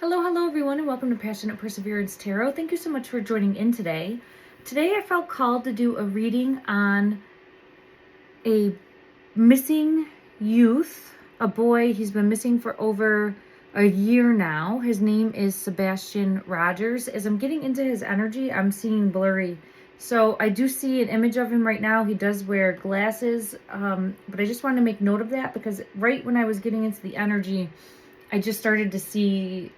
Hello everyone, and welcome to Passionate Perseverance Tarot. Thank you so much for joining in today. Today I felt called to do a reading on a missing youth, a boy. He's been missing for over a year now. His name is Sebastian ROGERS. As I'm getting into his energy, I'm seeing blurry. So I do see an image of him right now. He does wear glasses, but I just wanted to make note of that because right when I was getting into the energy, I just started to see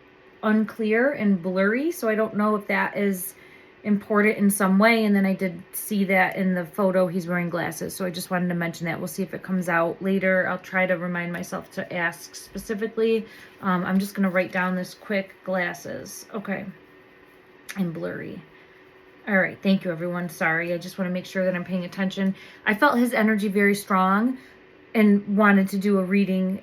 unclear and blurry, so I don't know if that is important in some way. And then I did see that in the photo he's wearing glasses, so I just wanted to mention that. We'll see if it comes out later. I'll try to remind myself to ask specifically. I'm just gonna write down this quick: glasses. Okay. And blurry. All right, thank you everyone. Sorry, I just want to make sure that I'm paying attention. I felt his energy very strong and wanted to do a reading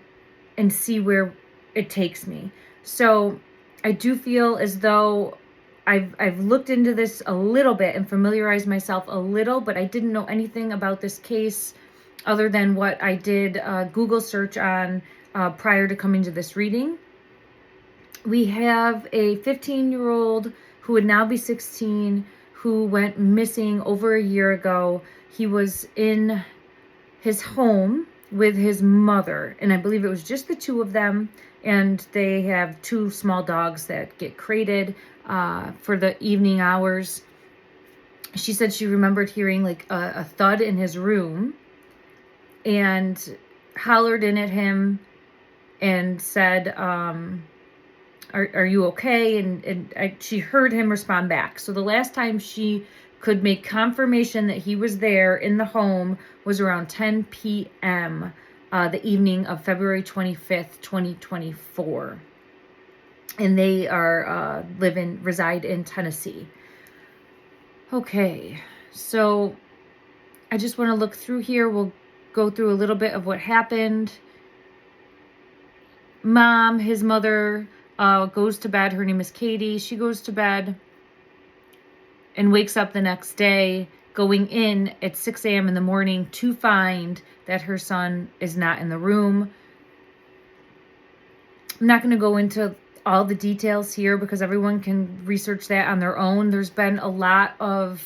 and see where it takes me. So I do feel as though I've looked into this a little bit and familiarized myself a little, but I didn't know anything about this case other than what I did Google search on prior to coming to this reading. We have a 15-year-old who would now be 16, who went missing over a year ago. He was in his home with his mother, and I believe it was just the two of them, and they have two small dogs that get crated for the evening hours. She said she remembered hearing like a thud in his room and hollered in at him and said, are you okay? And she heard him respond back. So the last time she could make confirmation that he was there in the home was around 10 p.m. The evening of February 25th, 2024. And they are reside in Tennessee. Okay, so I just want to look through here. We'll go through a little bit of what happened. Mom, his mother, goes to bed. Her name is Katie. She goes to bed and wakes up the next day going in at 6 a.m. in the morning to find that her son is not in the room. I'm not going to go into all the details here because everyone can research that on their own. There's been a lot of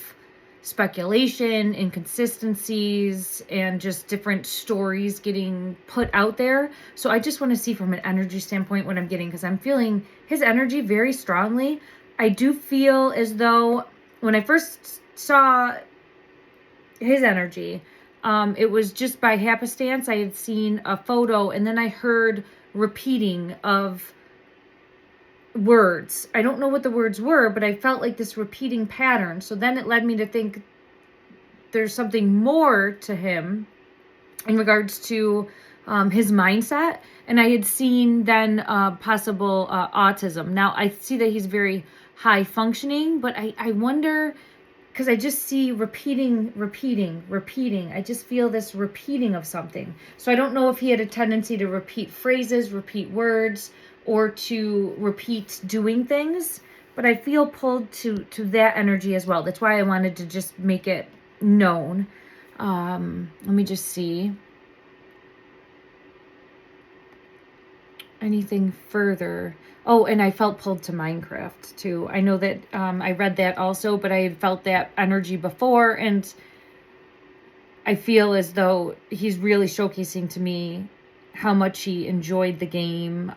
speculation, inconsistencies, and just different stories getting put out there. So I just want to see from an energy standpoint what I'm getting, because I'm feeling his energy very strongly. I do feel as though when I first saw his energy, it was just by happenstance. I had seen a photo and then I heard repeating of words. I don't know what the words were, but I felt like this repeating pattern. So then it led me to think there's something more to him in regards to his mindset. And I had seen then possible autism. Now I see that he's very high functioning, but I wonder, because I just see repeating. I just feel this repeating of something. So I don't know if he had a tendency to repeat phrases, repeat words, or to repeat doing things, but I feel pulled to that energy as well. That's why I wanted to just make it known. Let me just see. Anything further? Oh, and I felt pulled to Minecraft too. I know that I read that also, but I had felt that energy before, and I feel as though he's really showcasing to me how much he enjoyed the game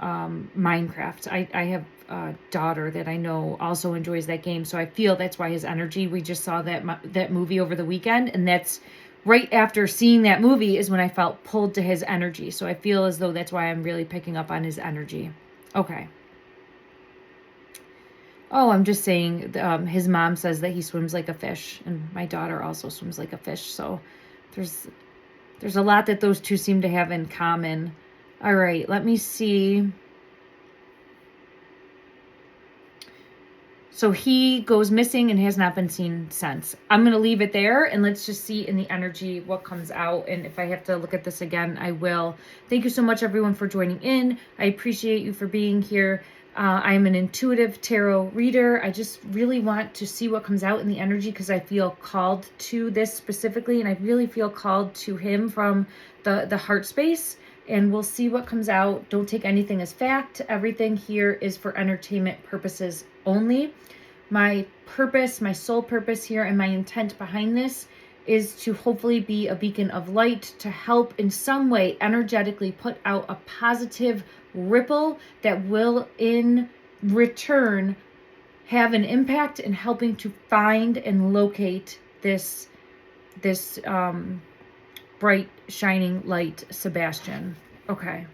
Minecraft. I have a daughter that I know also enjoys that game, so I feel that's why his energy. We just saw that movie over the weekend, and that's right after seeing that movie is when I felt pulled to his energy. So I feel as though that's why I'm really picking up on his energy. Okay. Oh, I'm just saying his mom says that he swims like a fish, and my daughter also swims like a fish. So there's a lot that those two seem to have in common. All right, let me see. So he goes missing and has not been seen since. I'm going to leave it there, and let's just see in the energy what comes out. And if I have to look at this again, I will. Thank you so much, everyone, for joining in. I appreciate you for being here. I'm an intuitive tarot reader. I just really want to see what comes out in the energy because I feel called to this specifically, and I really feel called to him from the heart space. and we'll see what comes out. Don't take anything as fact. Everything here is for entertainment purposes only. My purpose, my sole purpose here, and my intent behind this is to hopefully be a beacon of light, to help in some way energetically put out a positive ripple that will in return have an impact in helping to find and locate this bright shining light Sebastian. Okay,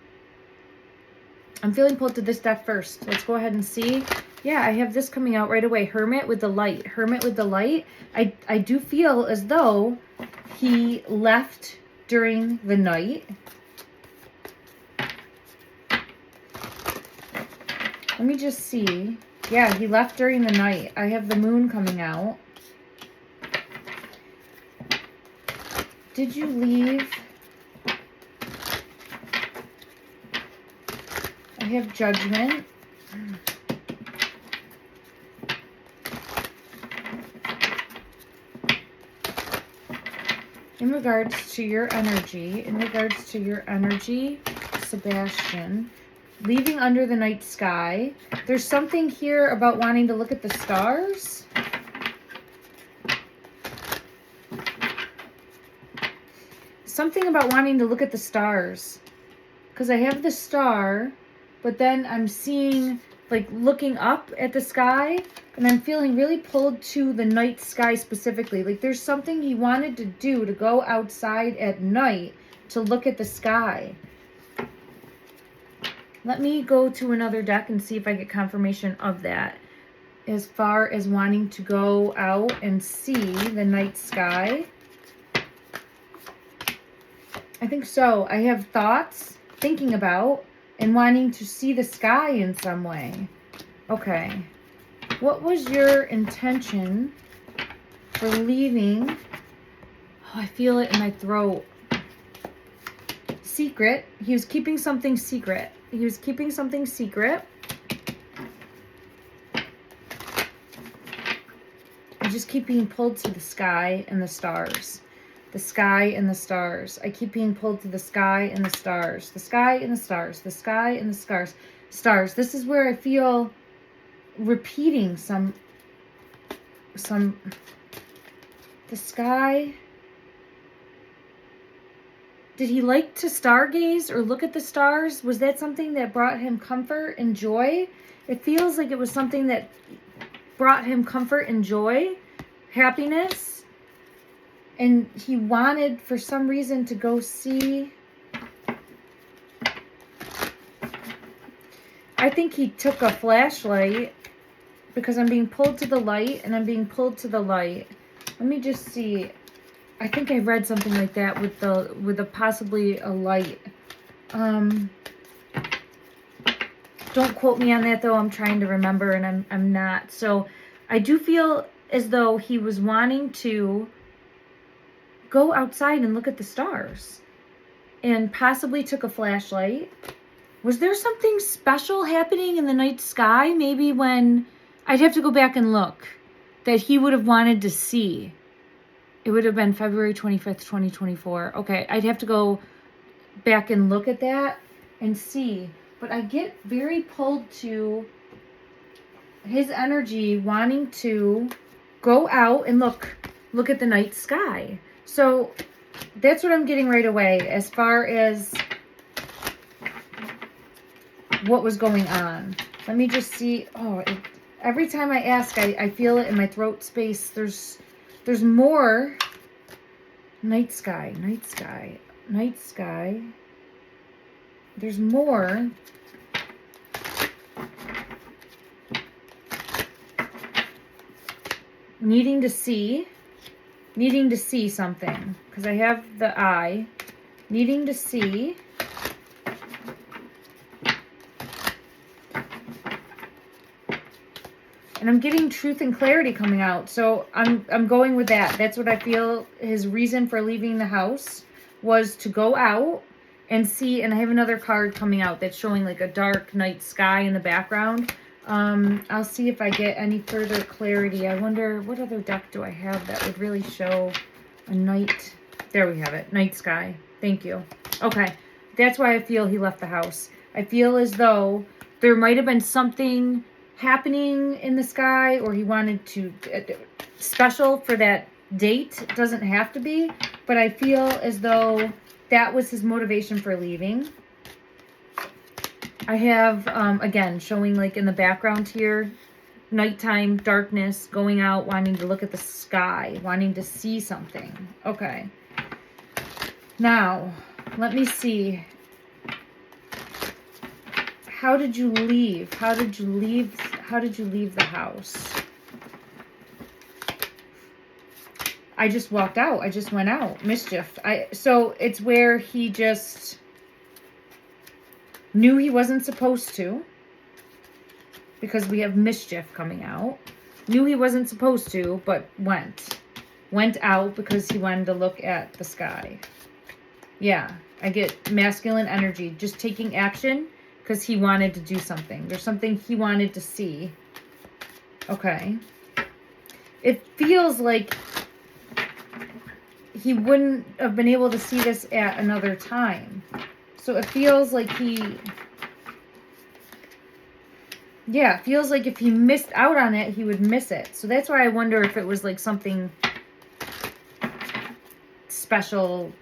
I'm feeling pulled to this deck first. Let's go ahead and see. Yeah, I have this coming out right away. Hermit with the light. Hermit with the light. I do feel as though he left during the night. Let me just see. Yeah, he left during the night. I have the moon coming out. Did you leave? I have judgment. In regards to your energy, Sebastian, leaving under the night sky, there's something here about wanting to look at the stars. Something about wanting to look at the stars. Because I have the star, but then I'm seeing, like, looking up at the sky, and I'm feeling really pulled to the night sky specifically. Like, there's something he wanted to do, to go outside at night to look at the sky. Let me go to another deck and see if I get confirmation of that. As far as wanting to go out and see the night sky. I think so. I have thoughts, thinking about, and wanting to see the sky in some way. Okay. What was your intention for leaving? Oh, I feel it in my throat. Secret. He was keeping something secret. He was keeping something secret. I just keep being pulled to the sky and the stars. The sky and the stars. I keep being pulled to the sky and the stars. The sky and the stars. The sky and the stars. Stars. This is where I feel repeating some the sky. Did he like to stargaze or look at the stars? Was that something that brought him comfort and joy? It feels like it was something that brought him comfort and joy, happiness. And he wanted, for some reason, to go see. I think he took a flashlight because I'm being pulled to the light and I'm being pulled to the light. Let me just see. I think I read something like that with a possibly a light. Don't quote me on that though. I'm trying to remember and I'm not. So I do feel as though he was wanting to go outside and look at the stars and possibly took a flashlight. Was there something special happening in the night sky? Maybe when, I'd have to go back and look, that he would have wanted to see. It would have been February 25th, 2024. Okay, I'd have to go back and look at that and see. But I get very pulled to his energy wanting to go out and look at the night sky. So that's what I'm getting right away as far as what was going on. Let me just see. Oh, every time I ask, I feel it in my throat space. There's more. Night sky, night sky, night sky. There's more. Needing to see something, because I have the eye. Needing to see. And I'm getting truth and clarity coming out. So I'm going with that. That's what I feel his reason for leaving the house was, to go out and see. And I have another card coming out that's showing like a dark night sky in the background. I'll see if I get any further clarity. I wonder, what other deck do I have that would really show a night? There we have it. Night sky. Thank you. Okay. That's why I feel he left the house. I feel as though there might have been something happening in the sky, or he wanted to special for that date. It doesn't have to be, but I feel as though that was his motivation for leaving. I have, again, showing like in the background here, nighttime, darkness, going out, wanting to look at the sky, wanting to see something. Okay. Now, let me see. How did you leave? How did you leave the house? I just walked out. I just went out. Mischief. So it's where he just knew he wasn't supposed to, because we have mischief coming out. Knew he wasn't supposed to, but went out because he wanted to look at the sky. Yeah, I get masculine energy, just taking action because he wanted to do something. There's something he wanted to see. Okay. It feels like he wouldn't have been able to see this at another time. So it feels like it feels like if he missed out on it, he would miss it. So that's why I wonder if it was like something special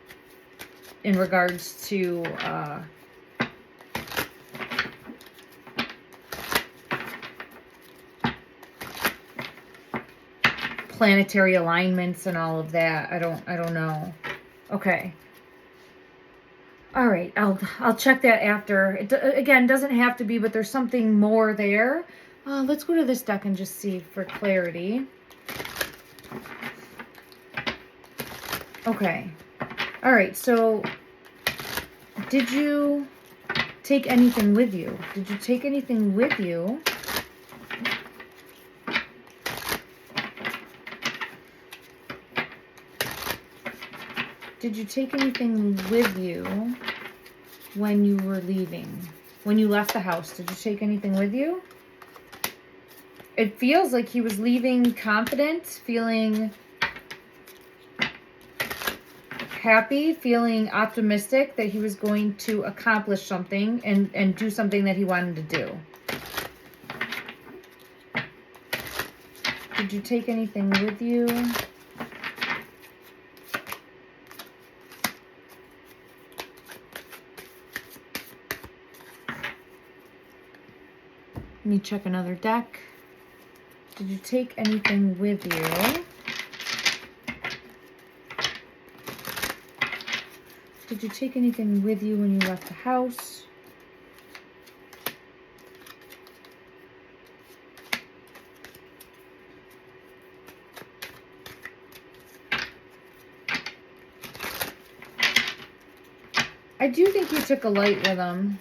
in regards to planetary alignments and all of that. I don't know. Okay. All right, I'll check that after. It again doesn't have to be, but there's something more there. Let's go to this deck and just see for clarity. Okay. All right, so did you take anything with you? Did you take anything with you? Did you take anything with you when you were leaving? When you left the house, did you take anything with you? It feels like he was leaving confident, feeling happy, feeling optimistic that he was going to accomplish something and do something that he wanted to do. Did you take anything with you? Let me check another deck. Did you take anything with you? Did you take anything with you when you left the house? I do think he took a light with him.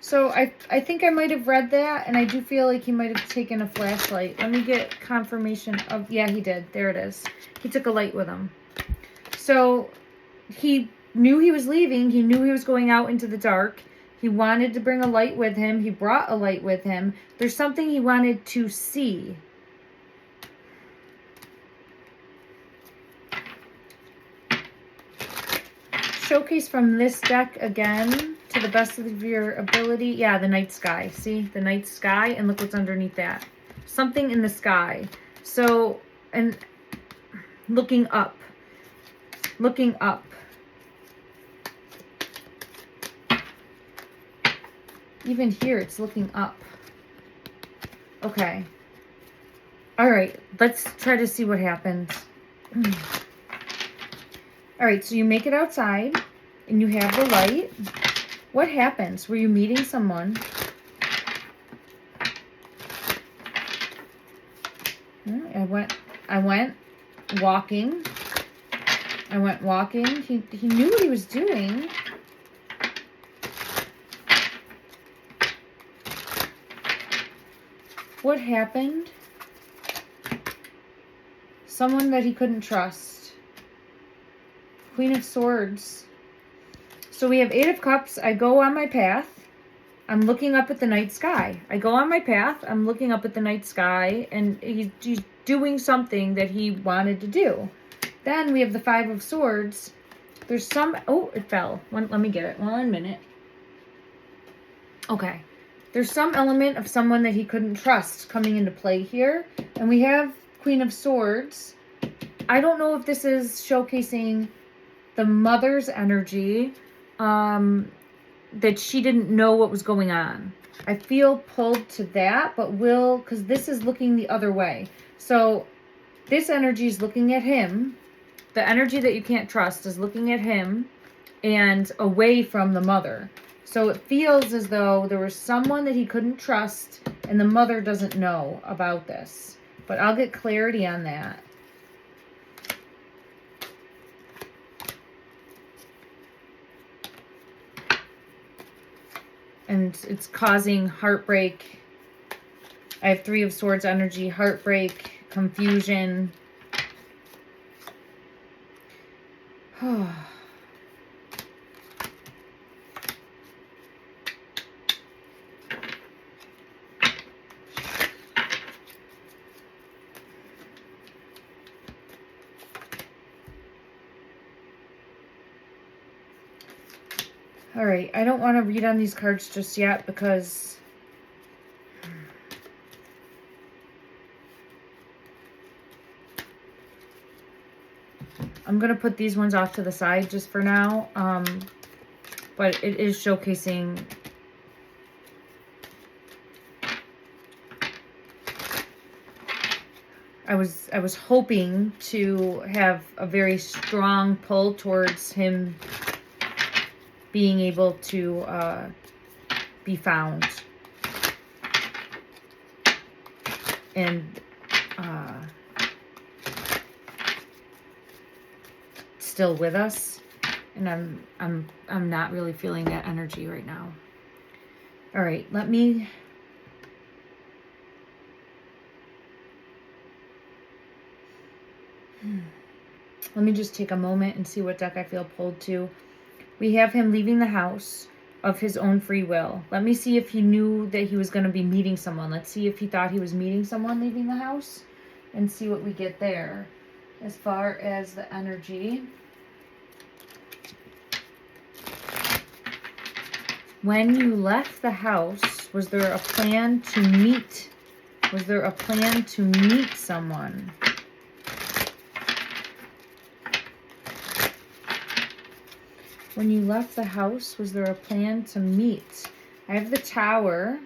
So I think I might have read that, and I do feel like he might have taken a flashlight. Let me get confirmation of, yeah, he did. There it is. He took a light with him. So he knew he was leaving. He knew he was going out into the dark. He wanted to bring a light with him. He brought a light with him. There's something he wanted to see. Showcase from this deck again to the best of your ability. Yeah, the night sky. See? The night sky, and look what's underneath that. Something in the sky. So, and looking up. Looking up. Even here, it's looking up. Okay. All right, let's try to see what happens. All right, so you make it outside, and you have the light. What happens? Were you meeting someone? I went walking. I went walking. He knew what he was doing. What happened? Someone that he couldn't trust. Queen of Swords. So we have Eight of Cups. I go on my path. I'm looking up at the night sky. I go on my path. I'm looking up at the night sky. And he's doing something that he wanted to do. Then we have the Five of Swords. There's some, oh, it fell. Let me get it. 1 minute. Okay. There's some element of someone that he couldn't trust coming into play here. And we have Queen of Swords. I don't know if this is showcasing the mother's energy, that she didn't know what was going on. I feel pulled to that, but because this is looking the other way. So this energy is looking at him. The energy that you can't trust is looking at him and away from the mother. So it feels as though there was someone that he couldn't trust and the mother doesn't know about this. But I'll get clarity on that. And it's causing heartbreak. I have 3 of Swords energy, heartbreak, confusion. All right, I don't want to read on these cards just yet because I'm going to put these ones off to the side just for now. But it is showcasing I was hoping to have a very strong pull towards him being able to be found and still with us, and I'm not really feeling that energy right now. All right, let me just take a moment and see what deck I feel pulled to. We have him leaving the house of his own free will. Let me see if he knew that he was going to be meeting someone. Let's see if he thought he was meeting someone leaving the house and see what we get there as far as the energy. When you left the house, was there a plan to meet? Was there a plan to meet someone? When you left the house, was there a plan to meet? I have the Tower.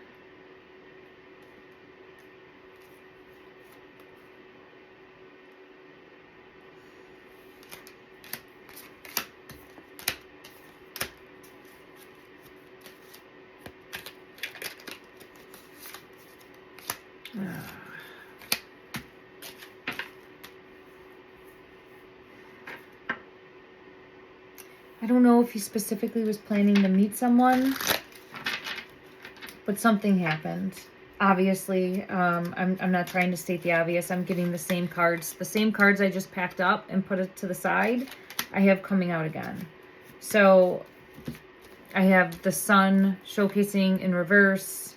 I don't know if he specifically was planning to meet someone, but something happened. Obviously, I'm not trying to state the obvious. I'm getting the same cards. The same cards I just packed up and put it to the side, I have coming out again. So I have the Sun showcasing in reverse.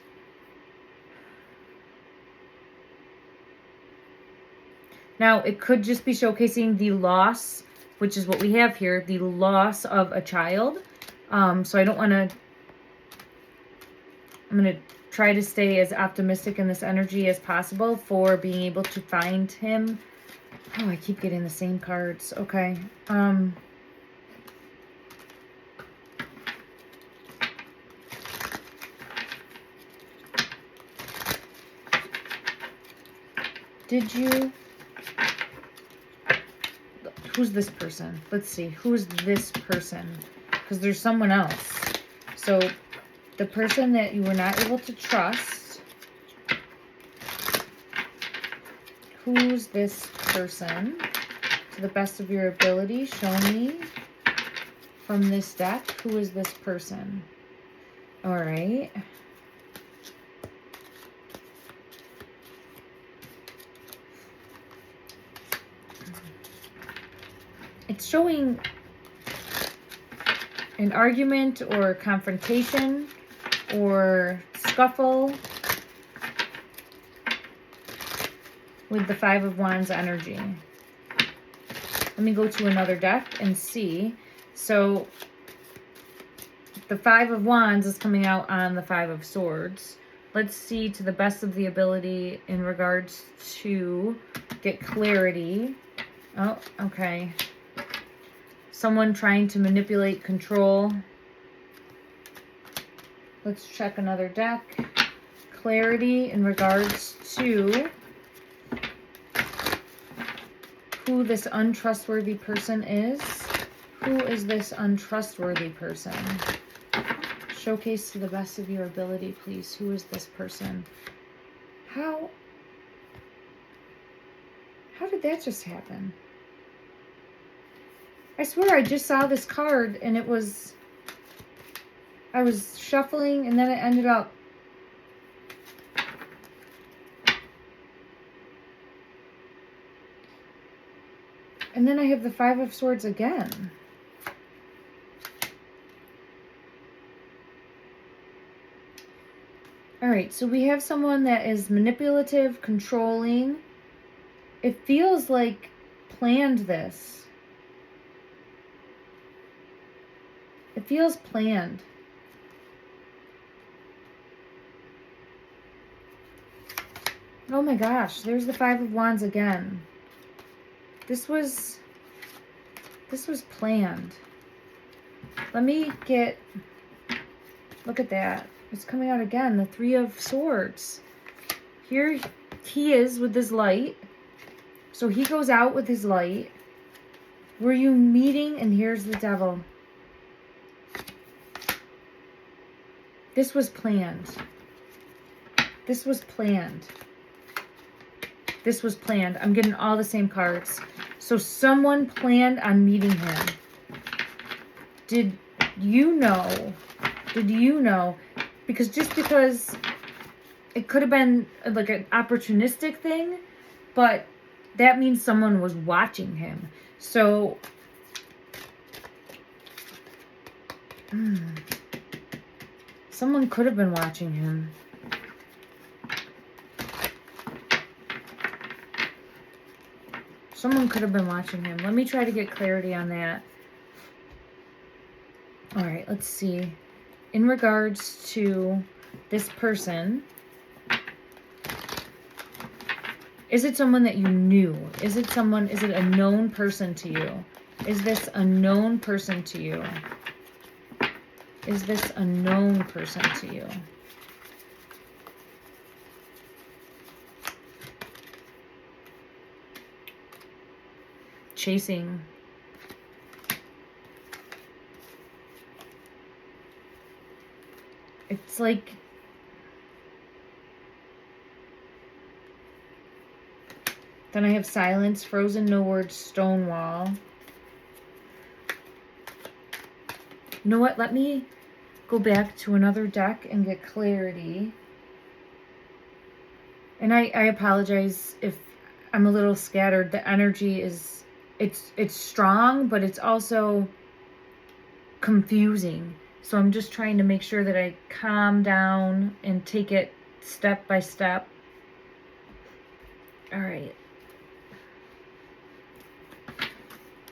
Now, it could just be showcasing the loss, which is what we have here, the loss of a child. So I don't want to, I'm going to try to stay as optimistic in this energy as possible for being able to find him. Oh, I keep getting the same cards. Okay. Did you... Who's this person? Let's see. Who's this person? Because there's someone else. So the person that you were not able to trust. Who's this person? To the best of your ability, show me from this deck. Who is this person? All right. It's showing an argument or confrontation or scuffle with the Five of Wands energy. Let me go to another deck and see. So the Five of Wands is coming out on the Five of Swords. Let's see to the best of the ability in regards to get clarity. Oh, okay. Someone trying to manipulate, control. Let's check another deck. Clarity in regards to who this untrustworthy person is. Who is this untrustworthy person? Showcase to the best of your ability, please. Who is this person? How did that just happen? I swear I just saw this card and it was... I was shuffling and then it ended up... And then I have the Five of Swords again. All right, so we have someone that is manipulative, controlling. It feels like planned this. It feels planned. Oh my gosh, there's the Five of Wands again. This was planned. Let me get, look at that. It's coming out again, the Three of Swords. Here he is with his light. So he goes out with his light. Were you meeting? And here's the Devil. This was planned. This was planned. This was planned. I'm getting all the same cards. So someone planned on meeting him. Did you know? Did you know? Because just because it could have been like an opportunistic thing, but that means someone was watching him. So, someone could have been watching him. Someone could have been watching him. Let me try to get clarity on that. All right, let's see. In regards to this person, is it someone that you knew? Is it a known person to you? Is this a known person to you? Is this a known person to you? Chasing. It's like then I have silence, frozen, no words, stonewall. You know what? Let me go back to another deck and get clarity. And I apologize if I'm a little scattered. The energy is it's strong, but it's also confusing. So I'm just trying to make sure that I calm down and take it step by step. All right.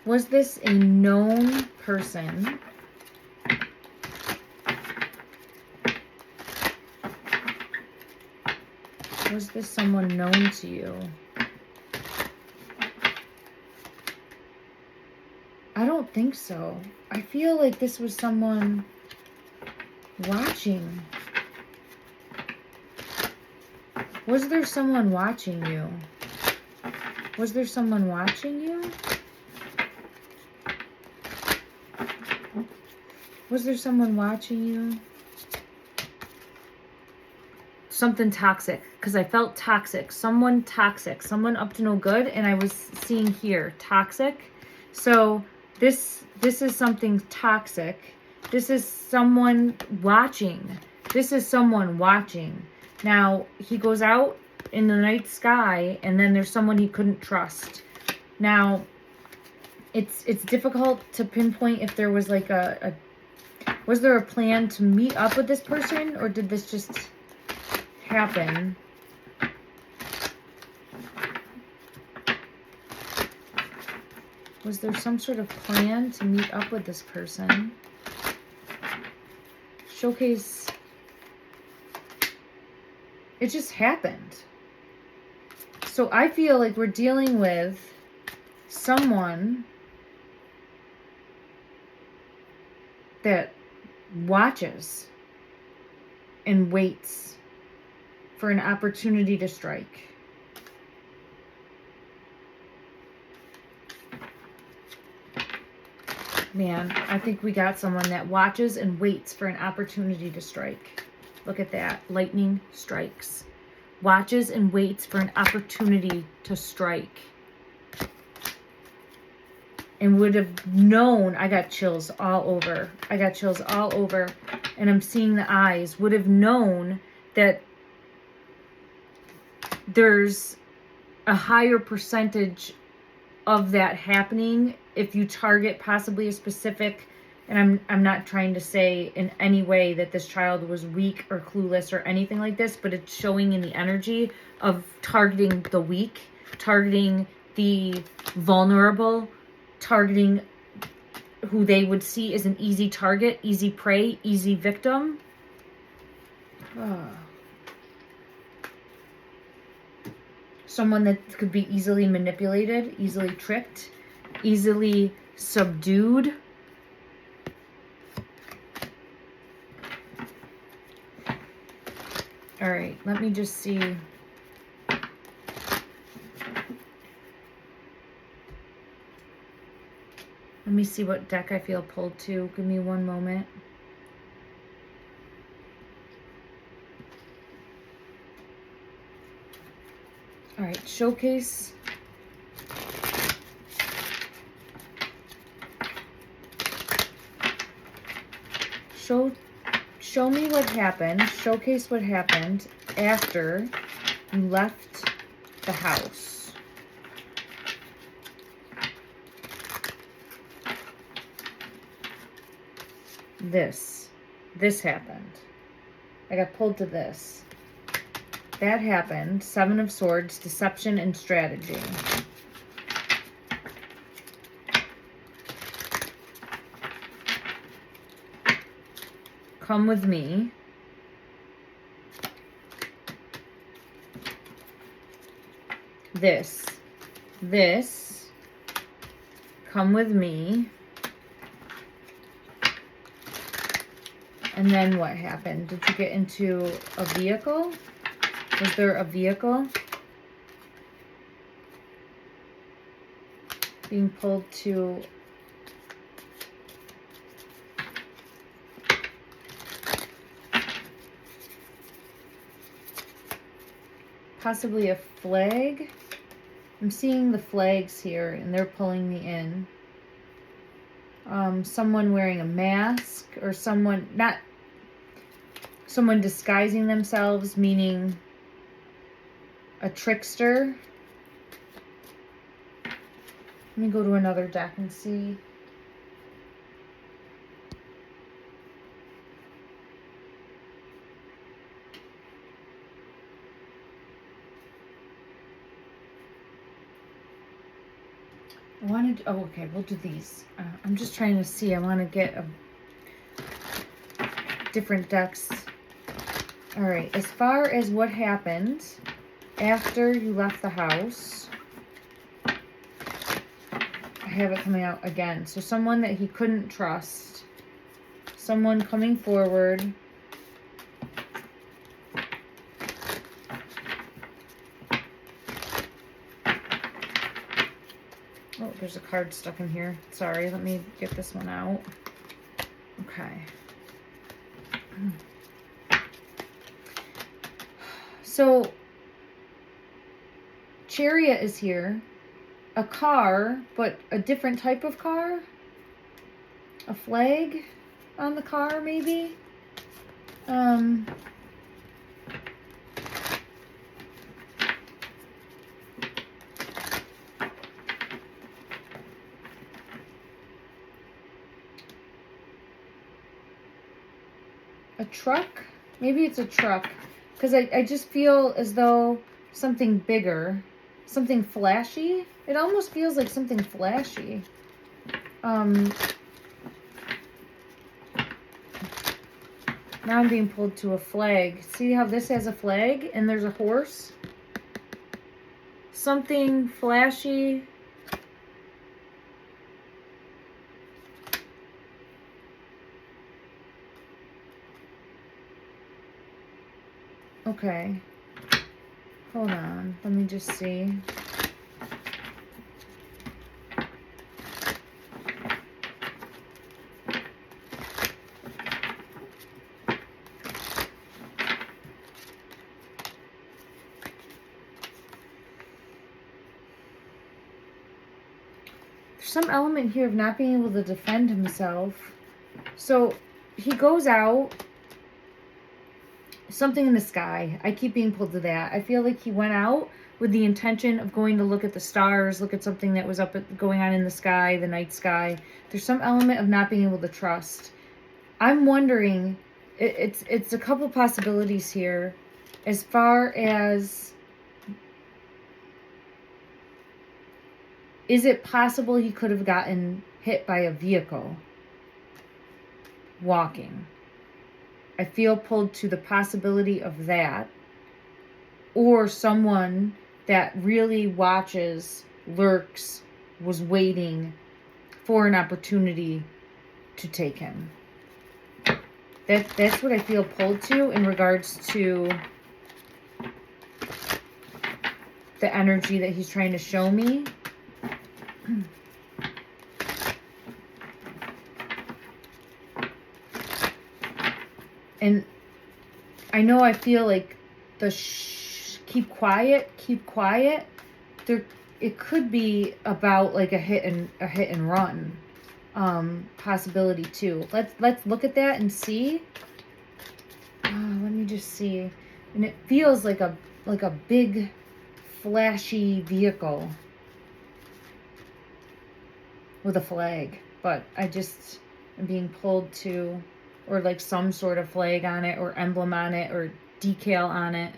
Was this a known person? Was this someone known to you? I don't think so. I feel like this was someone watching. Was there someone watching you? Was there someone watching you? Was there someone watching you? Something toxic, because I felt toxic. Someone toxic. Someone up to no good, and I was seeing here, toxic. So this is something toxic. This is someone watching. This is someone watching. Now, he goes out in the night sky, and then there's someone he couldn't trust. Now, it's difficult to pinpoint if there was like was there a plan to meet up with this person, or did this just happen? Was there some sort of plan to meet up with this person? Showcase. It just happened. So I feel like we're dealing with someone that watches and waits for an opportunity to strike. Man, I think we got someone that watches and waits for an opportunity to strike. Look at that. Lightning strikes. Watches and waits for an opportunity to strike. And would have known. I got chills all over. I got chills all over. And I'm seeing the eyes. Would have known that there's a higher percentage of that happening if you target possibly a specific, and I'm not trying to say in any way that this child was weak or clueless or anything like this, but it's showing in the energy of targeting the weak, targeting the vulnerable, targeting who they would see as an easy target, easy prey, easy victim. Someone that could be easily manipulated, easily tricked, easily subdued. All right, let me just see. Let me see what deck I feel pulled to. Give me one moment. All right, showcase. Show me what happened. Showcase what happened after you left the house. This happened. I got pulled to this. That happened. 7 of Swords, deception and strategy. Come with me. This. Come with me. And then what happened? Did you get into a vehicle? Was there a vehicle? Being pulled to possibly a flag. I'm seeing the flags here and they're pulling me in. Someone wearing a mask or someone disguising themselves, meaning a trickster. Let me go to another deck and see. Okay, we'll do these. I'm just trying to see. I want to get different decks. All right, as far as what happened after you left the house, I have it coming out again. So someone that he couldn't trust, someone coming forward. Oh, there's a card stuck in here. Sorry, let me get this one out. Okay. So, Chariot is here. A car, but a different type of car. A flag on the car, maybe. A truck? Maybe it's a truck. Because I just feel as though something bigger. something flashy. It almost feels like something flashy. Now I'm being pulled to a flag. See how this has a flag and there's a horse? Something flashy. Okay. Hold on. Let me just see. Some element here of not being able to defend himself. So he goes out, something in the sky. I keep being pulled to that. I feel like he went out with the intention of going to look at the stars, look at something that was going on in the sky, the night sky. There's some element of not being able to trust. I'm wondering, it's a couple possibilities here as far as, is it possible he could have gotten hit by a vehicle walking? I feel pulled to the possibility of that. Or someone that really watches, lurks, was waiting for an opportunity to take him. That's what I feel pulled to in regards to the energy that he's trying to show me. And I know I feel like the keep quiet. There, it could be about like a hit and run possibility too. Let's look at that and see. Let me just see. And it feels like a big flashy vehicle with a flag, but I just am being pulled to, or like some sort of flag on it, or emblem on it, or decal on it.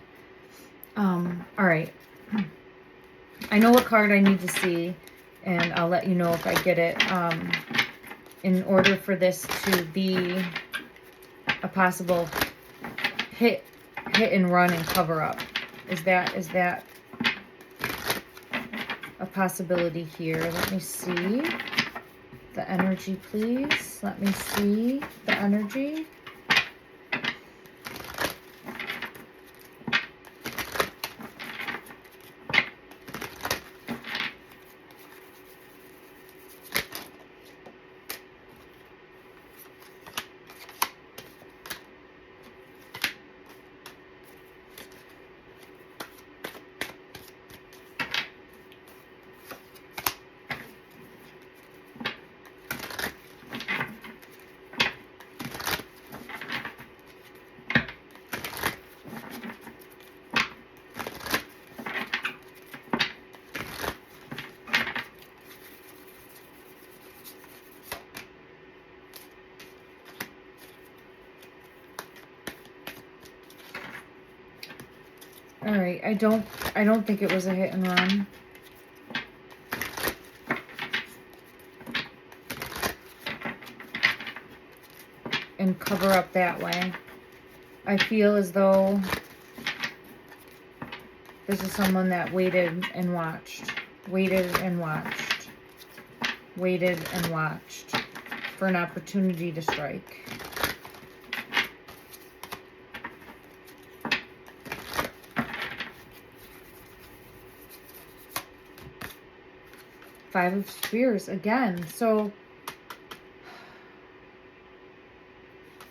All right. I know what card I need to see, and I'll let you know if I get it. In order for this to be a possible hit and run and cover up, is that a possibility here? Let me see the energy, please. Let me see the energy. All right, I don't think it was a hit and run. And cover up that way. I feel as though this is someone that waited and watched for an opportunity to strike. Five of Spears again. So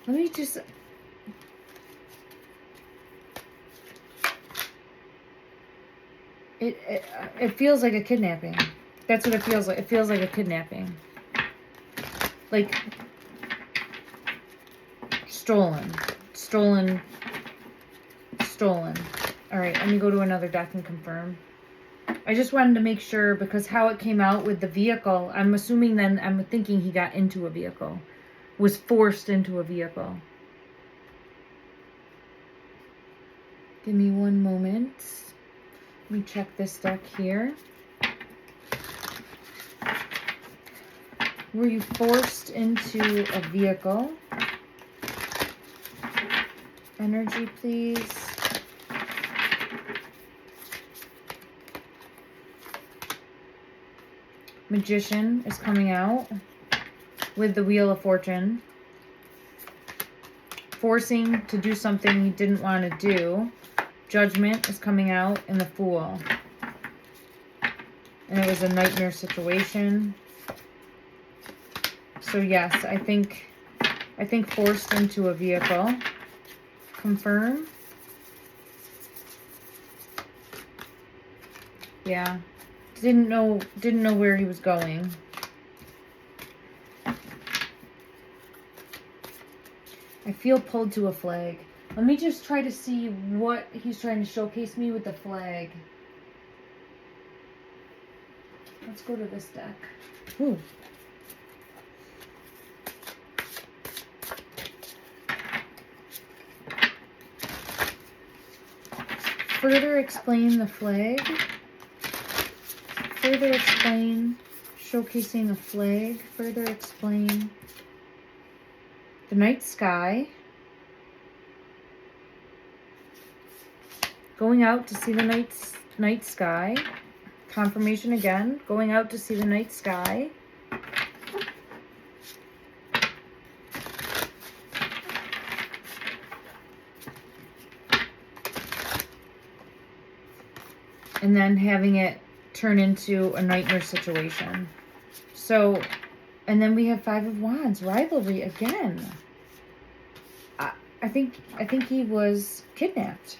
let me just, it feels like a kidnapping. That's what it feels like. It feels like a kidnapping. Like stolen. All right, let me go to another deck and confirm. I just wanted to make sure, because how it came out with the vehicle, I'm assuming then, I'm thinking he got into a vehicle, was forced into a vehicle. Give me one moment. Let me check this deck here. Were you forced into a vehicle? Energy, please. Magician is coming out with the Wheel of Fortune. Forcing to do something he didn't want to do. Judgment is coming out in the Fool. And it was a nightmare situation. So yes, I think forced into a vehicle. Confirm. Yeah. Didn't know where he was going. I feel pulled to a flag. Let me just try to see what he's trying to showcase me with the flag. Let's go to this deck. Ooh. Further explain the flag. Further explain showcasing a flag. Further explain the night sky. Going out to see the night sky. Confirmation again. Going out to see the night sky. And then having it turn into a nightmare situation. So, and then we have Five of Wands, rivalry again. I think he was kidnapped.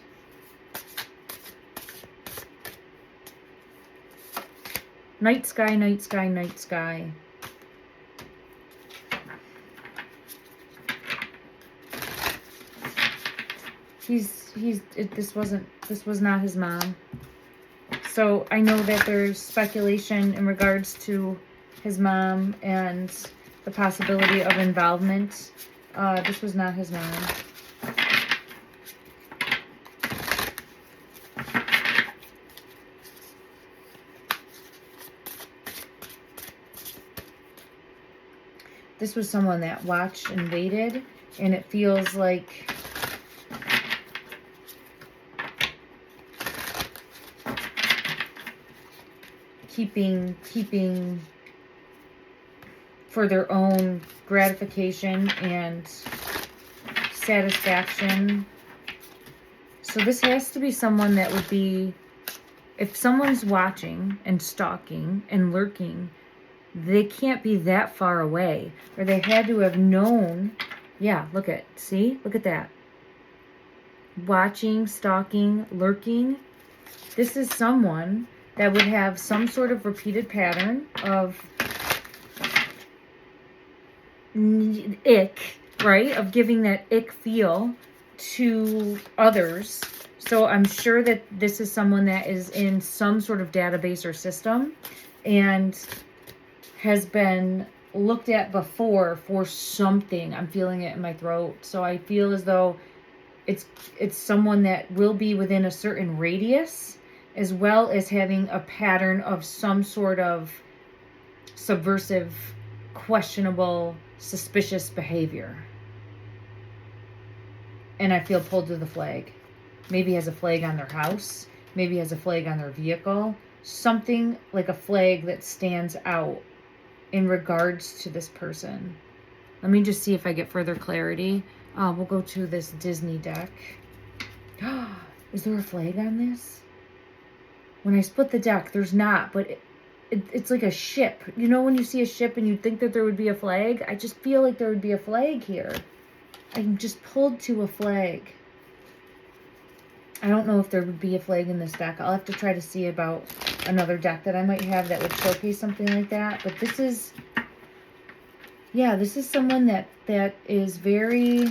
Night sky, night sky, night sky. This was not his mom. So I know that there's speculation in regards to his mom and the possibility of involvement. This was not his mom. This was someone that watched and waited, and it feels like keeping for their own gratification and satisfaction. So this has to be someone that would be, if someone's watching and stalking and lurking, they can't be that far away, or they had to have known. Yeah, look at that. Watching, stalking, lurking. This is someone that would have some sort of repeated pattern of ick, right? Of giving that ick feel to others. So I'm sure that this is someone that is in some sort of database or system and has been looked at before for something. I'm feeling it in my throat. So I feel as though it's someone that will be within a certain radius, as well as having a pattern of some sort of subversive, questionable, suspicious behavior. And I feel pulled to the flag. Maybe has a flag on their house. Maybe has a flag on their vehicle. Something like a flag that stands out in regards to this person. Let me just see if I get further clarity. We'll go to this Disney deck. Is there a flag on this? When I split the deck, there's not, but it's like a ship. You know when you see a ship and you think that there would be a flag? I just feel like there would be a flag here. I'm just pulled to a flag. I don't know if there would be a flag in this deck. I'll have to try to see about another deck that I might have that would showcase something like that. But this is, yeah, this is someone that is very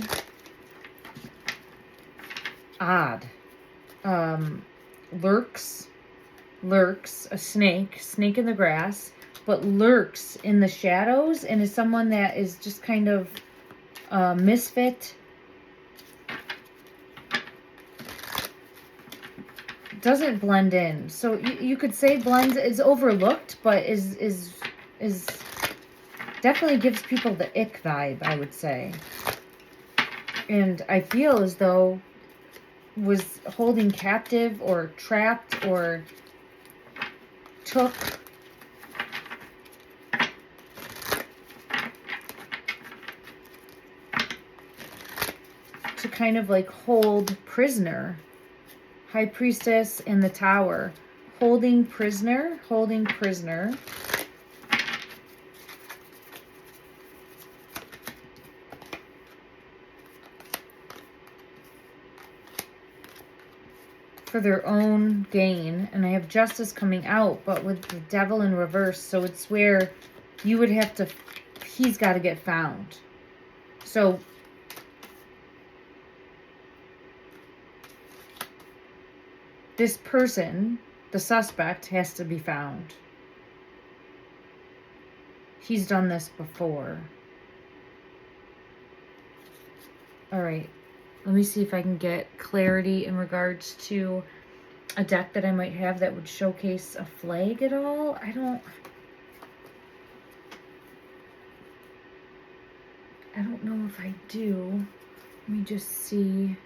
odd. Lurks, a snake in the grass, but lurks in the shadows, and is someone that is just kind of misfit. doesn't blend in. So you could say blends is overlooked, but is definitely gives people the ick vibe, I would say. And I feel as though was holding captive or trapped or took to kind of like hold prisoner. High Priestess in the Tower. Holding prisoner, holding prisoner. For their own gain. And I have Justice coming out, but with the Devil in reverse. So it's where you would have to, he's got to get found. So this person, the suspect, has to be found. He's done this before. All right. Let me see if I can get clarity in regards to a deck that I might have that would showcase a flag at all. I don't know if I do. Let me just see.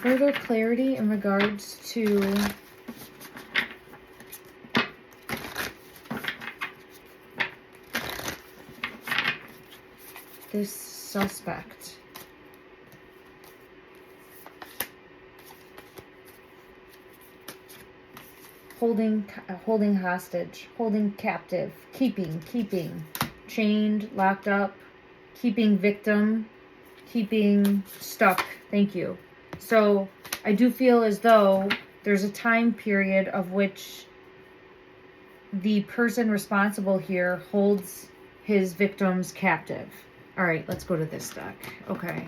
Further clarity in regards to this suspect. Holding hostage, holding captive, keeping, chained, locked up, keeping victim, keeping stuck. Thank you. So I do feel as though there's a time period of which the person responsible here holds his victims captive. All right, let's go to this deck. Okay.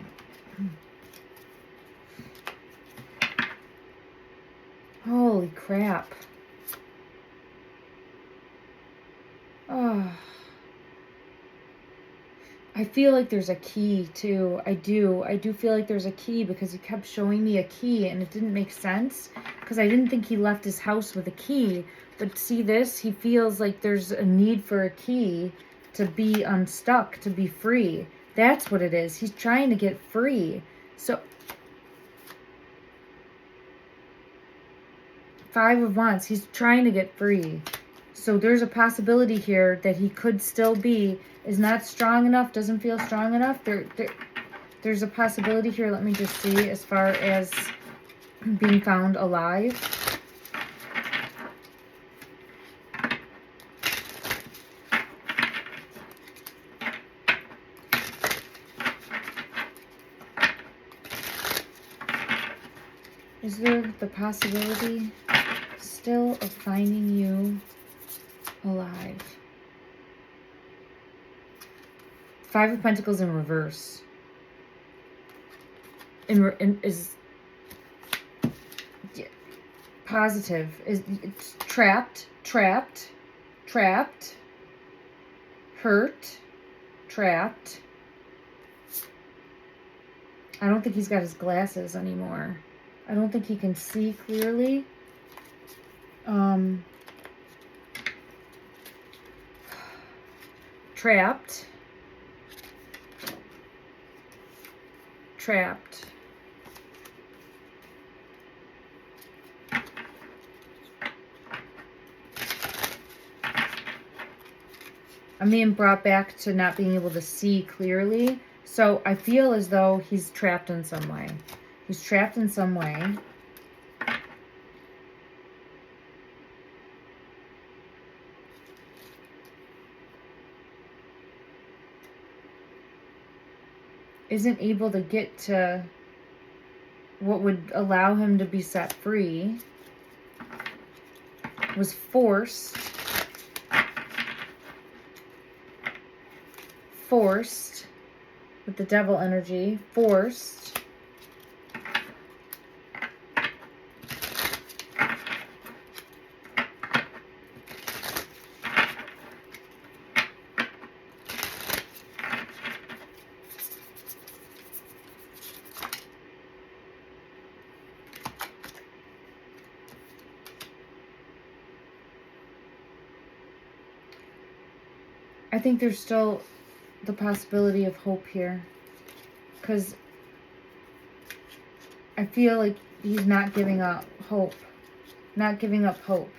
Holy crap. Oh. I feel like there's a key too. I do feel like there's a key because he kept showing me a key and it didn't make sense because I didn't think he left his house with a key. But see this? He feels like there's a need for a key to be unstuck, to be free. That's what it is. He's trying to get free. So 5 of Wands, he's trying to get free. So there's a possibility here that he could still be, is not strong enough, doesn't feel strong enough. There's a possibility here, let me just see, as far as being found alive. Is there the possibility still of finding you alive? 5 of Pentacles in reverse. Is positive. It's trapped, hurt, trapped. I don't think he's got his glasses anymore. I don't think he can see clearly. Trapped. I'm being brought back to not being able to see clearly. So I feel as though he's trapped in some way. He's trapped in some way. Isn't able to get to what would allow him to be set free. Was forced. With the devil energy. Forced. I think there's still the possibility of hope here. Because I feel like he's not giving up hope. Not giving up hope.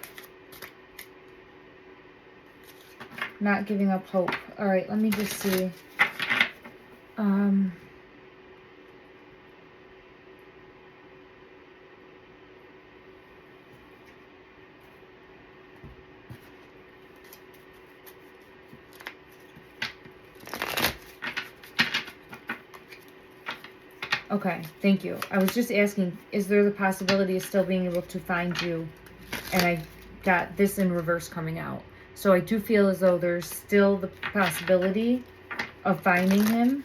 Not giving up hope. All right, let me just see. Okay, thank you. I was just asking, is there the possibility of still being able to find you? And I got this in reverse coming out. So I do feel as though there's still the possibility of finding him.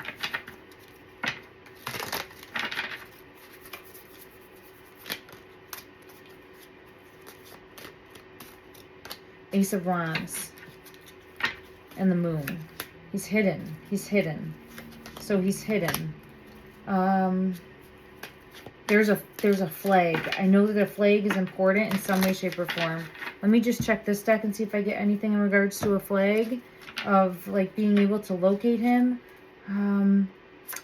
Ace of Wands and the Moon. He's hidden. He's hidden. So he's hidden. There's a flag. I know that a flag is important in some way, shape, or form. Let me just check this deck and see if I get anything in regards to a flag of like being able to locate him.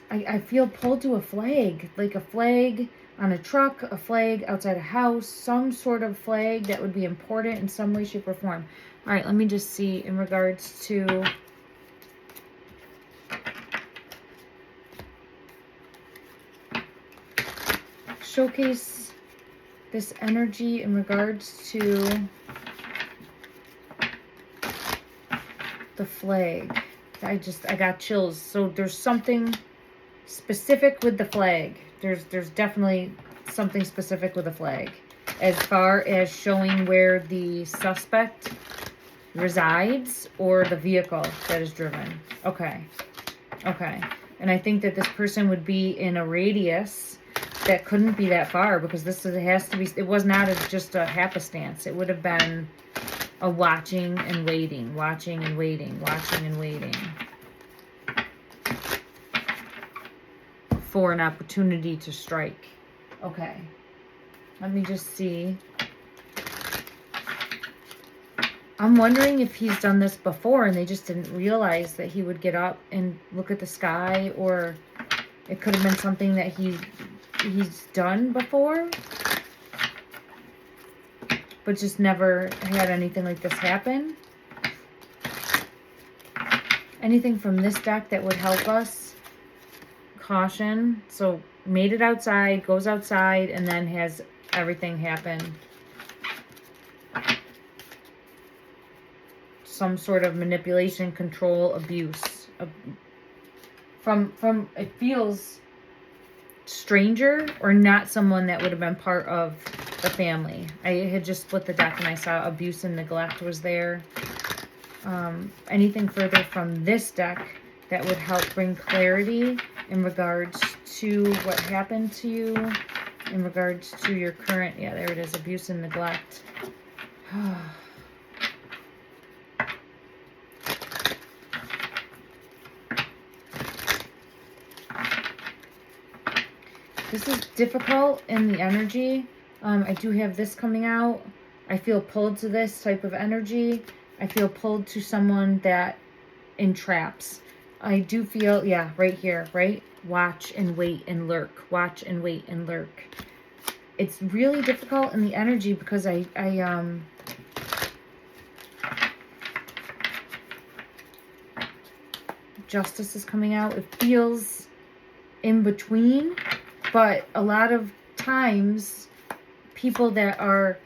I feel pulled to a flag, like a flag on a truck, a flag outside a house, some sort of flag that would be important in some way, shape, or form. All right, let me just see in regards to... Showcase this energy in regards to the flag. I got chills. So there's something specific with the flag. There's definitely something specific with the flag as far as showing where the suspect resides or the vehicle that is driven. Okay. Okay. And I think that this person would be in a radius that couldn't be that far, because this has to be, it was not just a happenstance. It would have been a watching and waiting, watching and waiting, watching and waiting for an opportunity to strike. Okay. Let me just see. I'm wondering if he's done this before and they just didn't realize that he would get up and look at the sky, or it could have been something that he's done before, but just never had anything like this happen. Anything from this deck that would help us? Caution. So made it outside, goes outside, and then has everything happen. Some sort of manipulation, control, abuse. From it feels stranger or not someone that would have been part of the family. I had just split the deck and I saw abuse and neglect was there. Anything further from this deck that would help bring clarity in regards to what happened to you, in regards to your current, yeah, there it is, abuse and neglect. This is difficult in the energy. I do have this coming out. I feel pulled to this type of energy. I feel pulled to someone that entraps. I do feel, yeah, right here, right? Watch and wait and lurk. Watch and wait and lurk. It's really difficult in the energy because Justice is coming out. It feels in between. But a lot of times, people that are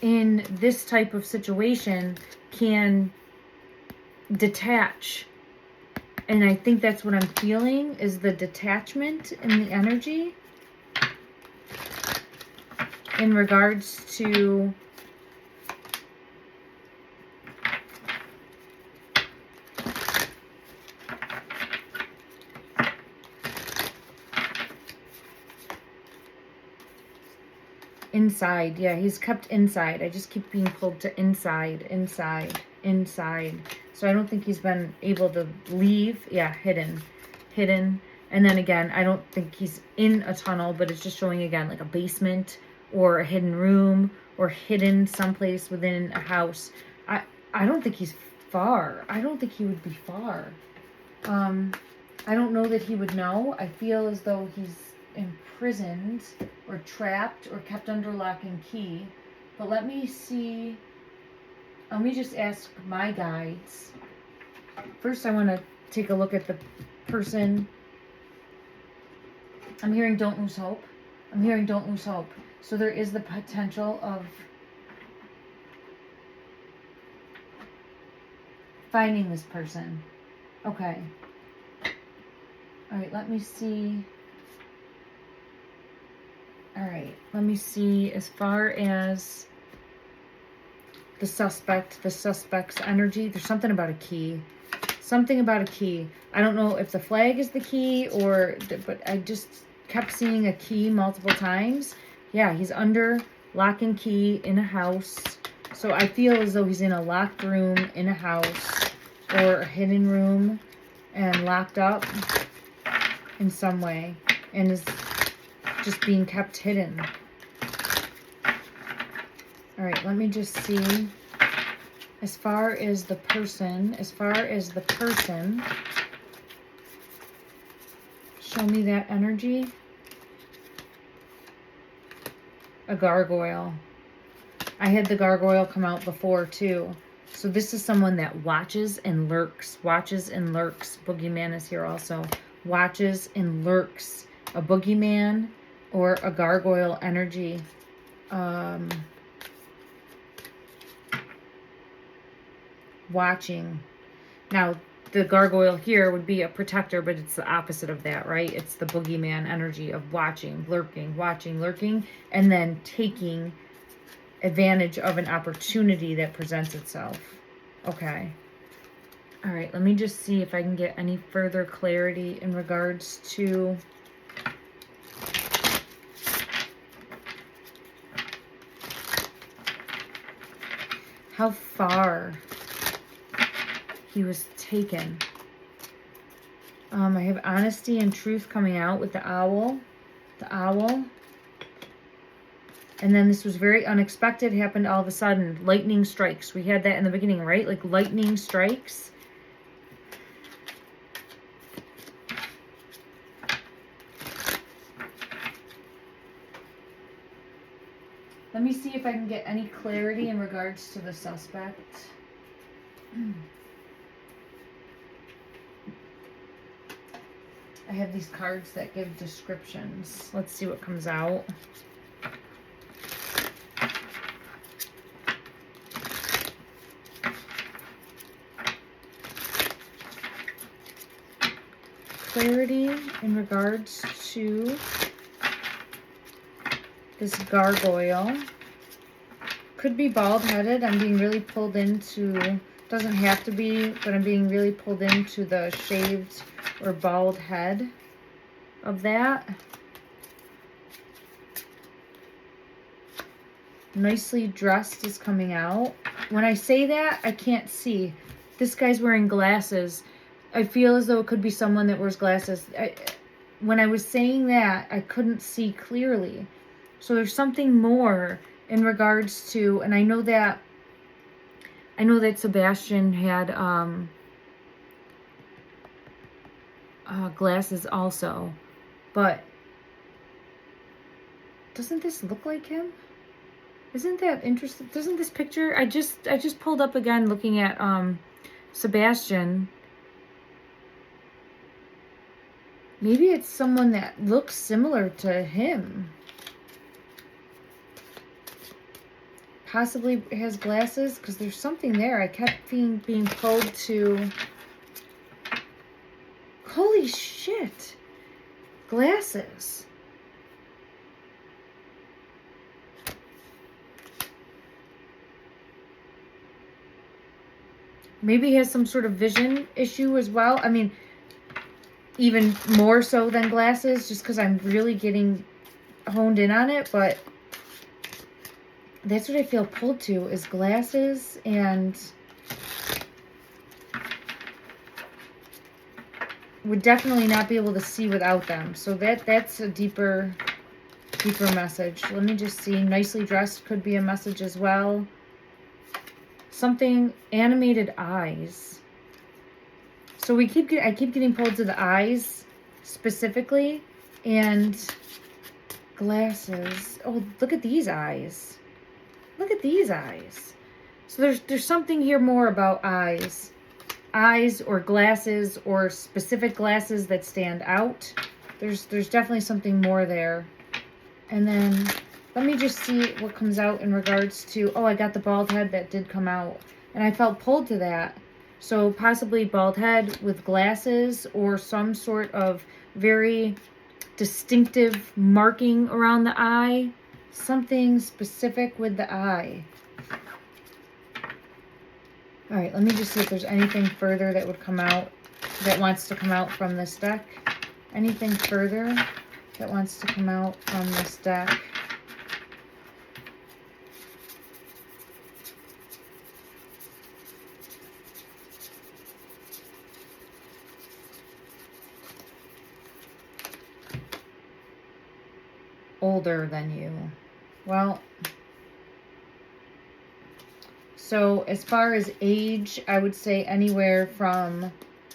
in this type of situation can detach. And I think that's what I'm feeling, is the detachment in the energy in regards to inside. Yeah, he's kept inside. I just keep being pulled to inside, inside, inside. So I don't think he's been able to leave. Yeah, hidden. And then again, I don't think he's in a tunnel, but it's just showing again like a basement or a hidden room or hidden someplace within a house. I don't think he's far. I don't think he would be far. I don't know that he would know. I feel as though he's imprisoned or trapped or kept under lock and key. But let me see. Let me just ask my guides. First, I want to take a look at the person. I'm hearing don't lose hope. I'm hearing don't lose hope. So there is the potential of finding this person. Okay. All right, let me see. All right, let me see as far as the suspect's energy. There's something about a key. Something about a key. I don't know if the flag is the key but I just kept seeing a key multiple times. Yeah, he's under lock and key in a house. So I feel as though he's in a locked room in a house or a hidden room and locked up in some way and is just being kept hidden. All right, let me just see. As far as the person, show me that energy. A gargoyle. I had the gargoyle come out before too. So this is someone that watches and lurks. Watches and lurks. Boogeyman is here also. Watches and lurks. A boogeyman or a gargoyle energy. Watching. Now, the gargoyle here would be a protector, but it's the opposite of that, right? It's the boogeyman energy of watching, lurking, and then taking advantage of an opportunity that presents itself. Okay. All right, let me just see if I can get any further clarity in regards to how far he was taken. I have honesty and truth coming out with the owl. The owl. And then this was very unexpected, happened all of a sudden. Lightning strikes. We had that in the beginning, right? Like lightning strikes. Let me see if I can get any clarity in regards to the suspect. I have these cards that give descriptions. Let's see what comes out. Clarity in regards to this gargoyle. Could be bald-headed. I'm being really pulled into, doesn't have to be, but I'm being really pulled into the shaved or bald head of that. Nicely dressed is coming out. When I say that, I can't see. This guy's wearing glasses. I feel as though it could be someone that wears glasses. When I was saying that, I couldn't see clearly. So there's something more in regards to, and I know that Sebastian had glasses also, but doesn't this look like him? Isn't that interesting? Doesn't this picture, I just pulled up again looking at Sebastian. Maybe it's someone that looks similar to him. Possibly has glasses, because there's something there. I kept being pulled to. Holy shit. Glasses. Maybe he has some sort of vision issue as well. I mean, even more so than glasses, just because I'm really getting honed in on it, but that's what I feel pulled to, is glasses, and would definitely not be able to see without them. So that's a deeper message. Let me just see. Nicely dressed could be a message as well. something animated eyes. So I keep getting pulled to the eyes specifically, and glasses. Oh, look at these eyes. Look at these eyes. So there's something here more about eyes. Eyes or glasses or specific glasses that stand out. There's definitely something more there. And then let me just see what comes out in regards to, oh, I got the bald head that did come out. And I felt pulled to that. So possibly bald head with glasses or some sort of very distinctive marking around the eye. Something specific with the eye. All right, let me just see if there's anything further that would come out, that wants to come out from this deck. Anything further that wants to come out from this deck. Older than you. Well, so as far as age, I would say anywhere from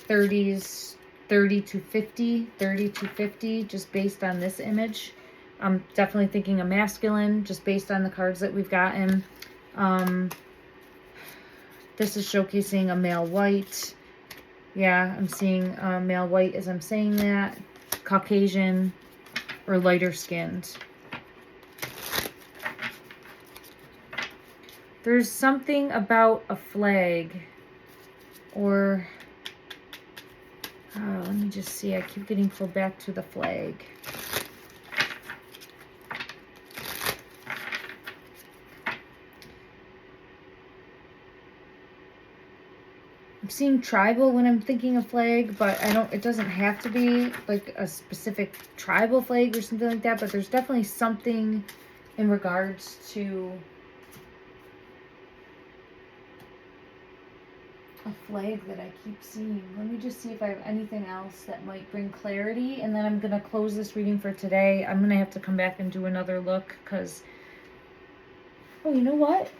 30s, 30 to 50, just based on this image. I'm definitely thinking a masculine, just based on the cards that we've gotten. This is showcasing a male white. Yeah, I'm seeing male white as I'm saying that. Caucasian or lighter skinned. There's something about a flag, or, oh, let me just see. I keep getting pulled back to the flag. I'm seeing tribal when I'm thinking of flag, but it doesn't have to be like a specific tribal flag or something like that, but there's definitely something in regards to a flag that I keep seeing. Let me just see if I have anything else that might bring clarity, and then I'm going to close this reading for today. I'm going to have to come back and do another look because, oh, you know what?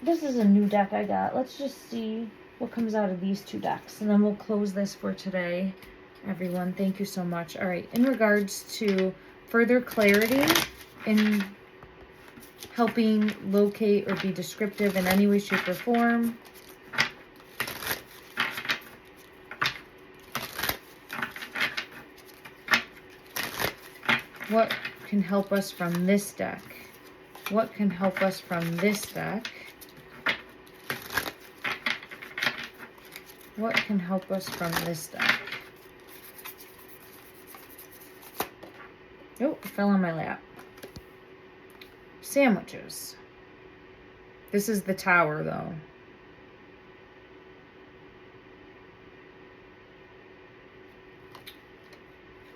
This is a new deck I got. Let's just see what comes out of these two decks, and then we'll close this for today. Everyone, thank you so much. All right, in regards to further clarity in helping locate or be descriptive in any way, shape, or form, what can help us from this deck? What can help us from this deck? What can help us from this deck? Oh, it fell on my lap. Sandwiches. This is the Tower, though.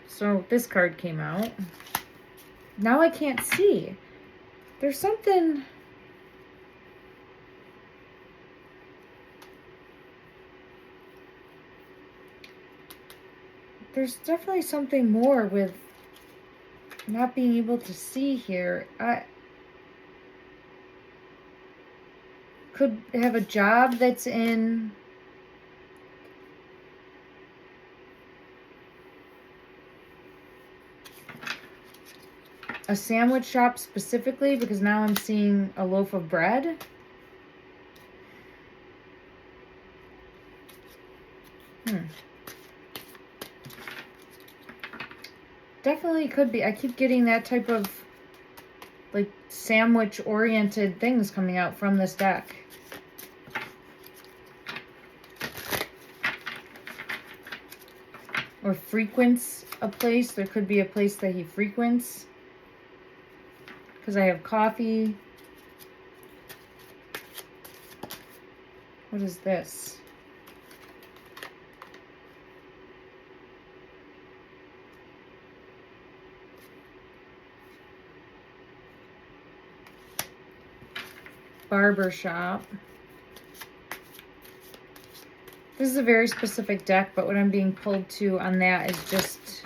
So this card came out. Now I can't see. There's something... There's definitely something more with not being able to see here. I could have a job that's in... a sandwich shop specifically, because now I'm seeing a loaf of bread. Definitely could be. I keep getting that type of like sandwich oriented things coming out from this deck. Or frequents a place. There could be a place that he frequents. Because I have coffee. What is this? Barber shop. This is a very specific deck, but what I'm being pulled to on that is just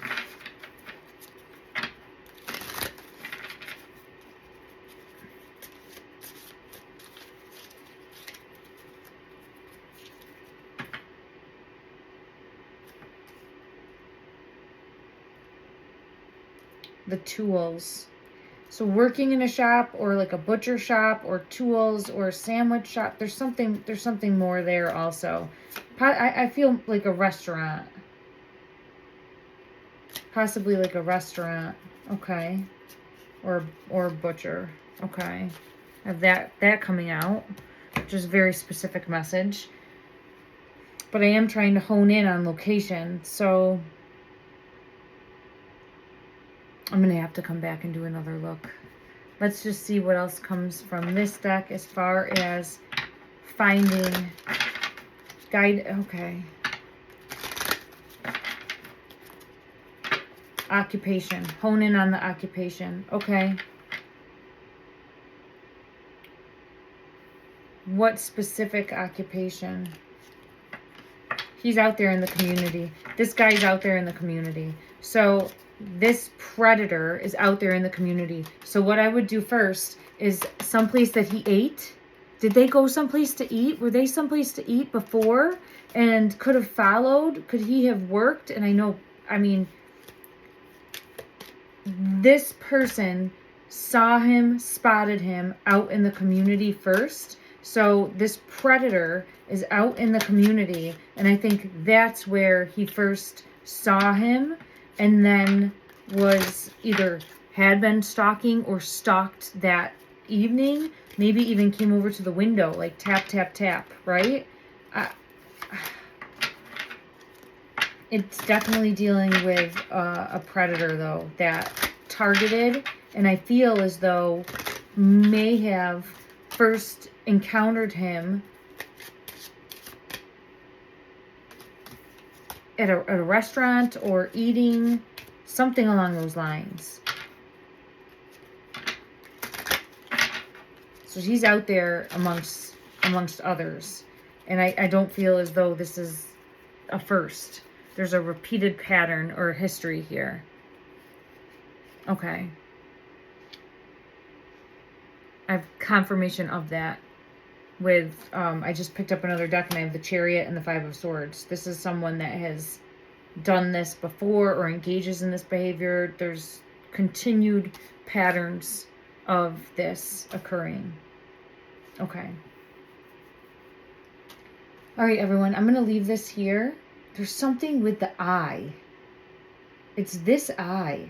the tools. So working in a shop, or like a butcher shop, or tools, or a sandwich shop. There's something more there also. I feel like a restaurant. Possibly like a restaurant. Okay. Or butcher. Okay. I have that coming out, which is a very specific message. But I am trying to hone in on location, so I'm going to have to come back and do another look. Let's just see what else comes from this deck as far as finding guide. Okay. Occupation. Hone in on the occupation. Okay. What specific occupation? He's out there in the community. This guy's out there in the community. So this predator is out there in the community. So what I would do first is someplace that he ate. Did they go someplace to eat? Were they someplace to eat before and could have followed? Could he have worked? And I mean, this person saw him, spotted him out in the community first. So this predator is out in the community, and I think that's where he first saw him, and then was either had been stalking or stalked that evening, maybe even came over to the window, like tap, tap, tap, right? It's definitely dealing with a predator, though, that targeted, and I feel as though may have first encountered him at a restaurant or eating, something along those lines. So he's out there amongst others, and I don't feel as though this is a first. There's a repeated pattern or history here. Okay. I have confirmation of that with, I just picked up another deck and I have the Chariot and the Five of Swords. This is someone that has done this before or engages in this behavior. There's continued patterns of this occurring. Okay. All right, everyone, I'm going to leave this here. There's something with the eye. It's this eye.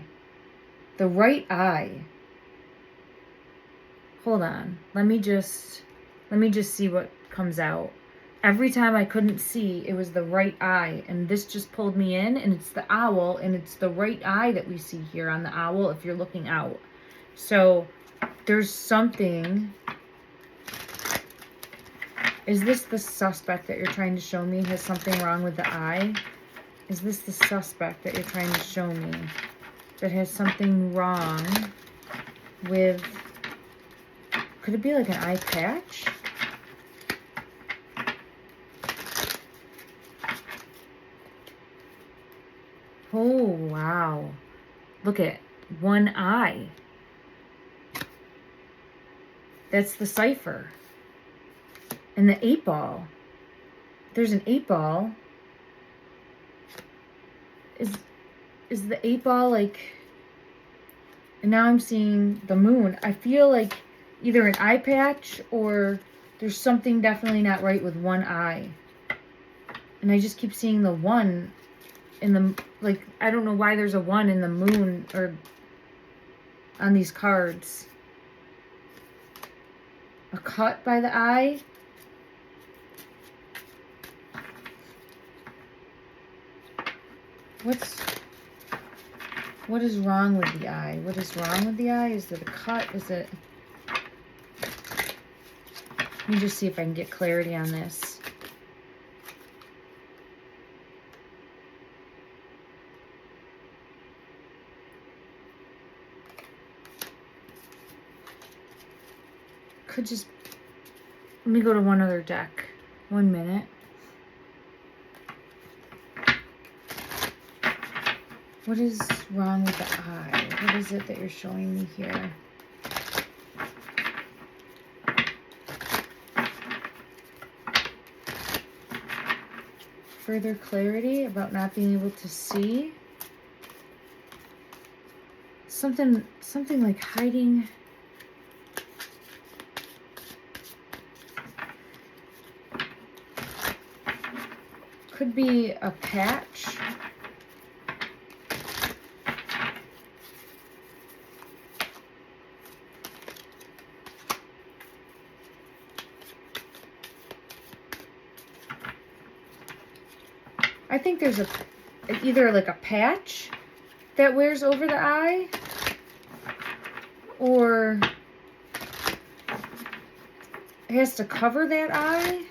The right eye. Hold on. Let me just see what comes out. Every time I couldn't see, it was the right eye, and this just pulled me in, and it's the owl, and it's the right eye that we see here on the owl if you're looking out. So there's something. Is this the suspect that you're trying to show me has something wrong with the eye? Is this the suspect that you're trying to show me that has something wrong with... Could it be like an eye patch? Oh, wow. Look at one eye. That's the cipher. And the 8 ball. There's an 8 ball. Is the 8 ball like... And now I'm seeing the moon. I feel like either an eye patch or there's something definitely not right with one eye. And I just keep seeing the 1 in the... Like, I don't know why there's a 1 in the moon or on these cards. A cut by the eye. What is wrong with the eye? What is wrong with the eye? Is it a cut? Is it... Let me just see if I can get clarity on this. Could just... Let me go to one other deck. 1 minute. What is wrong with the eye? What is it that you're showing me here? Further clarity about not being able to see. something like hiding. Could be a patch. I think there's either like a patch that wears over the eye, or it has to cover that eye.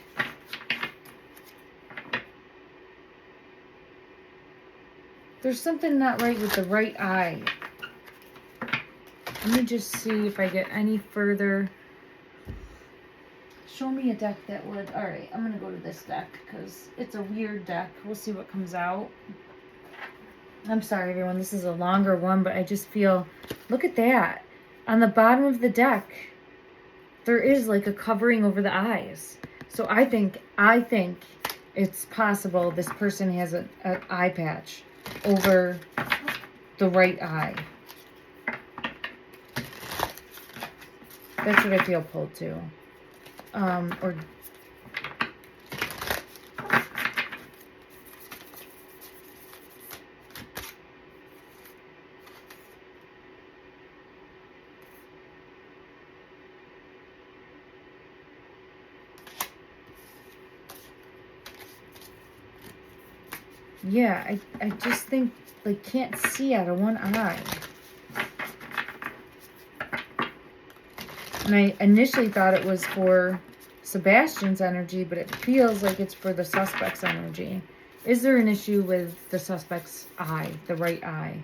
There's something not right with the right eye. Let me just see if I get any further. Show me a deck that would... Alright, I'm going to go to this deck because it's a weird deck. We'll see what comes out. I'm sorry, everyone. This is a longer one, but I just feel... Look at that. On the bottom of the deck, there is like a covering over the eyes. So I think it's possible this person has an eye patch over the right eye. That's what I feel pulled to. Or yeah, I just think like can't see out of one eye. And I initially thought it was for Sebastian's energy, but it feels like it's for the suspect's energy. Is there an issue with the suspect's eye, the right eye?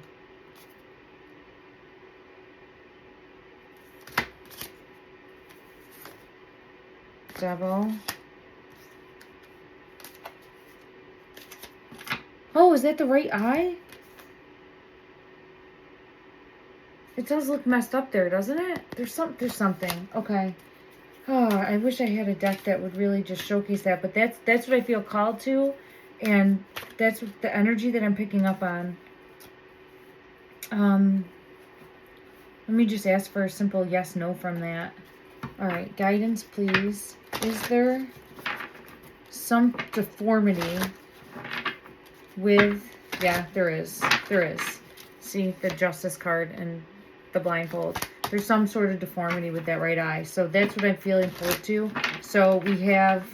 Devil. Oh, is that the right eye? It does look messed up there, doesn't it? There's something. Okay. Oh, I wish I had a deck that would really just showcase that, but that's what I feel called to, and that's the energy that I'm picking up on. Let me just ask for a simple yes, no from that. All right, guidance, please. Is there some deformity with... Yeah, there is. There is. See the Justice card and the blindfold. There's some sort of deformity with that right eye. So that's what I'm feeling pulled to. So we have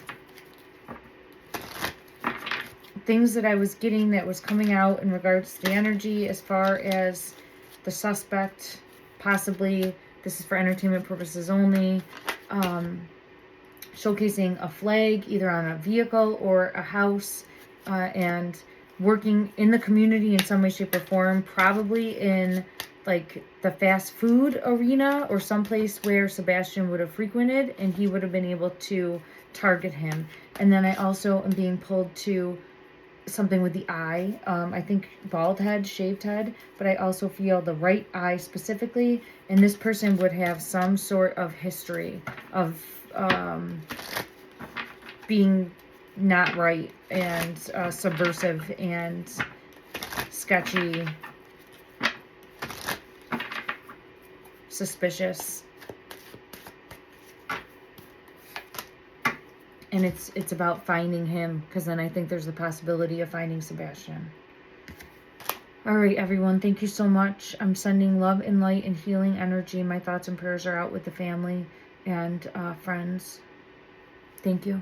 things that I was getting that was coming out in regards to the energy as far as the suspect. Possibly, this is for entertainment purposes only. Showcasing a flag either on a vehicle or a house, and working in the community in some way, shape, or form, probably in like the fast food arena or someplace where Sebastian would have frequented and he would have been able to target him. And then I also am being pulled to something with the eye. I think bald head, shaved head, but I also feel the right eye specifically, and this person would have some sort of history of being not right and subversive and sketchy, suspicious. And it's about finding him, because then I think there's a possibility of finding Sebastian. All right, everyone, thank you so much. I'm sending love and light and healing energy. My thoughts and prayers are out with the family and friends. Thank you.